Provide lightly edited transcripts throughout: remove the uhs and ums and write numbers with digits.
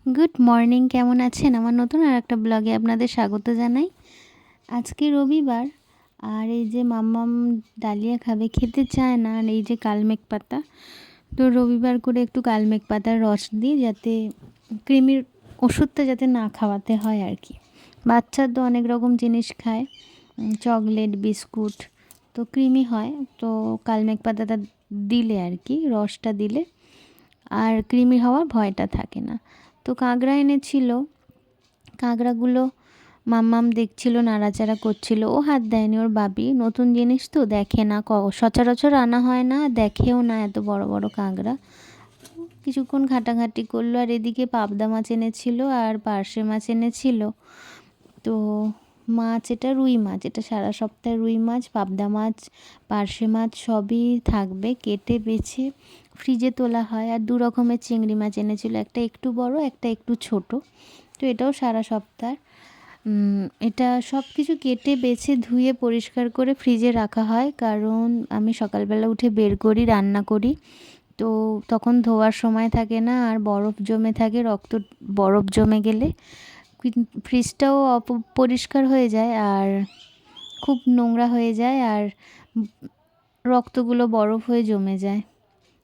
Good morning, কেমন আছেন? আমার নতুন আর একটা ব্লগে আপনাদের স্বাগত জানাই। আজকে রবিবার, আর এই যে মাম্মাম ডালিয়া খাবে, খেতে চায় না। আর এই যে কালমেঘ পাতা, তো রবিবার করে একটু কালমেঘ পাতার রস দিই, যাতে কৃমির ওষুধটা যাতে না খাওয়াতে হয় আর কি। বাচ্চা তো অনেক রকম জিনিস খায়, চকলেট, বিস্কুট, তো কৃমি হয়। তো কালমেঘ পাতাটা দিলে আর কি, রসটা দিলে আর কৃমি হওয়ার ভয়টা থাকে না। তো কাঁকড়া এনেছিল, কাঁকড়াগুলো মাম্মাম দেখছিল, নাড়াচাড়া করছিল। ও হাত দেয়নি, ওর বাবি। নতুন জিনিস তো দেখে না, সচরাচর আনা হয় না, দেখেও না এত বড় বড় কাঁকড়া। কিছুক্ষণ ঘাটাঘাটি করলো। আর এদিকে পাবদা মাছ এনেছিল আর পার্শে মাছ এনেছিল। তো মাছ, এটা রুই মাছ, এটা সারা সপ্তাহে রুই মাছ, পাবদা মাছ, পার্শে মাছ সবই থাকবে, কেটে বেছে ফ্রিজে তোলা হয়। আর দু রকমের চিংড়ি মাছ এনেছিল, একটা একটু বড়, একটা একটু ছোট। তো এটাও সারা সপ্তাহ। এটা সব কিছু কেটে বেছে ধুয়ে পরিষ্কার করে ফ্রিজে রাখা হয়, কারণ আমি সকালবেলা উঠে বের করি, রান্না করি, তো তখন ধোয়ার সময় থাকে না, আর বরফ জমে থাকে, বরফ জমে গেলে ফ্রিজটাও অপরিষ্কার হয়ে যায় আর খুব নোংরা হয়ে যায়, আর রক্তগুলো বরফ হয়ে জমে যায়।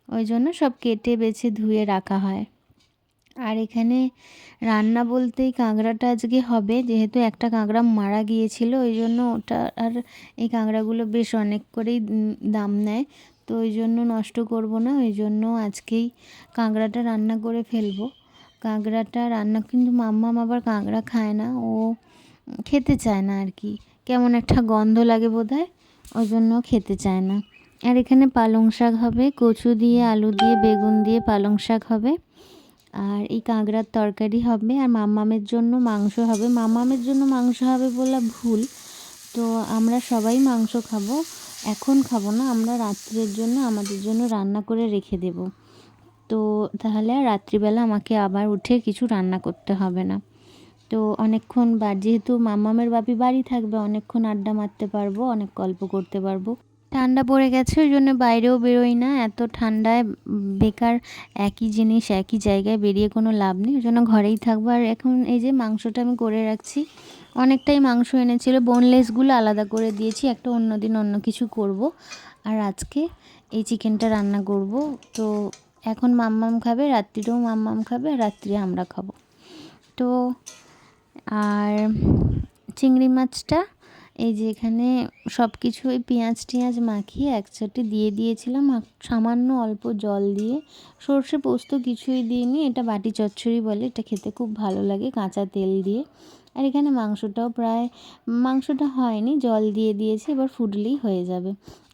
ওই জন্য সব কেটে বেছে ধুয়ে রাখা হয়। আর এখানে রান্না বলতেই কাঁকড়াটা আজকে হবে, যেহেতু একটা কাঁকড়া মারা গিয়েছিল, ওই জন্য ওটা, আর এই কাঁকড়াগুলো বেশ অনেক করেই দাম নেয়, তো ওই জন্য নষ্ট করব না, ওই জন্য আজকেই কাঁকড়াটা রান্না করে ফেলবো। কাঁকড়াটা রান্না, কিন্তু মাম্মাম আবার কাঁকড়া খায় না, ও খেতে চায় না আর কি, কেমন একটা গন্ধ লাগে বোধহয়, ওই জন্য খেতে চায় না। আর এখানে পালং শাক হবে, কচু দিয়ে, আলু দিয়ে, বেগুন দিয়ে পালং শাক হবে। আর এই কাঁকড়ার তরকারি হবে। আর মাম্মামের জন্য মাংস হবে। মাম্মামের জন্য মাংস হবে বলা ভুল, তো আমরা সবাই মাংস খাবো। এখন খাবো না, আমরা রাত্রের জন্য, আমাদের জন্য রান্না করে রেখে দেব। তো তাহলে আর রাত্রিবেলা আমাকে আবার উঠে কিছু রান্না করতে হবে না। তো অনেকক্ষণ যেহেতু মাম্মামের বাপি বাড়ি থাকবে, অনেকক্ষণ আড্ডা মারতে পারবো, অনেক গল্প করতে পারবো। ঠান্ডা পড়ে গেছে, ওই জন্য বাইরেও বেরোই না, এত ঠান্ডায় বেকার একই জিনিস একই জায়গায় বেরিয়ে কোনো লাভ নেই, ওই জন্য ঘরেই থাকবো। আর এখন এই যে মাংসটা আমি করে রাখছি, অনেকটাই মাংস এনেছিল, বোনলেসগুলো আলাদা করে দিয়েছি, একটা অন্য দিন অন্য কিছু করব। আর আজকে এই চিকেনটা রান্না করব। তো এখন মাম্মাম খাবে, রাত্রিরেও মাম্মাম খাবে, আর রাত্রে আমরা খাবো। তো আর চিংড়ি মাছটা এই যে এখানে সব কিছু ওই পেঁয়াজ টিয়াজ মাখিয়ে একসাথে দিয়ে দিয়েছিলাম, সামান্য অল্প জল দিয়ে, সর্ষে পোস্ত কিছুই দিইনি, এটা বাটি চচ্চড়ি বলে, এটা খেতে খুব ভালো লাগে কাঁচা তেল দিয়ে। আর এখানে মাংসটা হয়নি, জল দিয়ে দিয়েছি, এবার ফুটলেই হয়ে যাবে।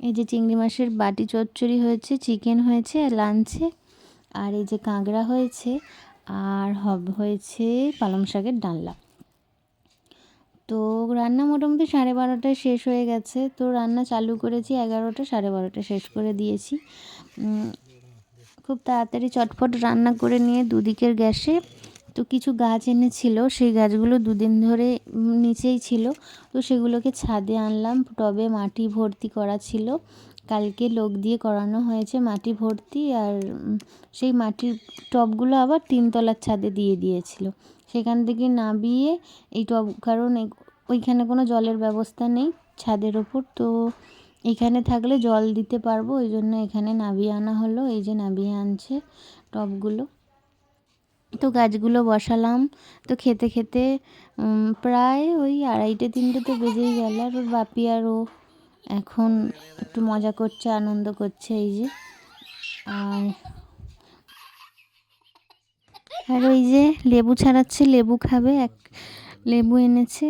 এই যে চিংড়ি মাছের বাটি চচ্চড়ি হয়েছে, চিকেন হয়েছে লাঞ্চে, আর এই যে কাঁকড়া হয়েছে, আর হয়েছে পালং শাকের ডালনা। তো রান্না মোটামুটি 12:30টায় শেষ হয়ে গেছে। তো রান্না চালু করেছি 11টা, 12:30 শেষ করে দিয়েছি। খুব তাড়াতাড়ি চটপট রান্না করে নিয়ে দুদিকের গ্যাসে। তো কিছু গাছ এনেছিল, সেই গাছগুলো দুদিন ধরে নিচেই ছিল, তো সেগুলোকে ছাদে আনলাম। টবে মাটি ভর্তি করা ছিল, কালকে লোক দিয়ে করানো হয়েছে মাটি ভর্তি। আর সেই মাটির টবগুলো আবার 3তলার ছাদে দিয়ে দিয়েছিল, সেখান থেকে নামিয়ে এই টব, কারণ ওইখানে কোনো জলের ব্যবস্থা নেই ছাদের ওপর, তো এখানে থাকলে জল দিতে পারবো, ওই জন্য এখানে নামিয়ে আনা হলো। এই যে নামিয়ে আনছে টবগুলো, তো গাছগুলো বসালাম। তো খেতে খেতে প্রায় ওই 2:30-3টে তো বেজেই গেল। আর ওর বাপি আর ও এখন একটু মজা করছে, আনন্দ করছে এই যে। আর ওই যে লেবু ছাড়াচ্ছে, লেবু খাবে, লেবু এনেছে,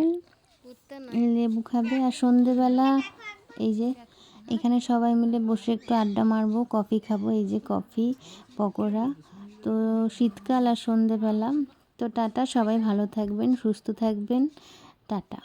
লেবু খাবে। আর সন্ধেবেলা এই যে এখানে সবাই মিলে বসে একটু আড্ডা মারবো, কফি খাবো, এই যে কফি, পকোড়া। তো শীতকাল আর সন্ধেবেলা। তো টাটা, সবাই ভালো থাকবেন, সুস্থ থাকবেন, টাটা।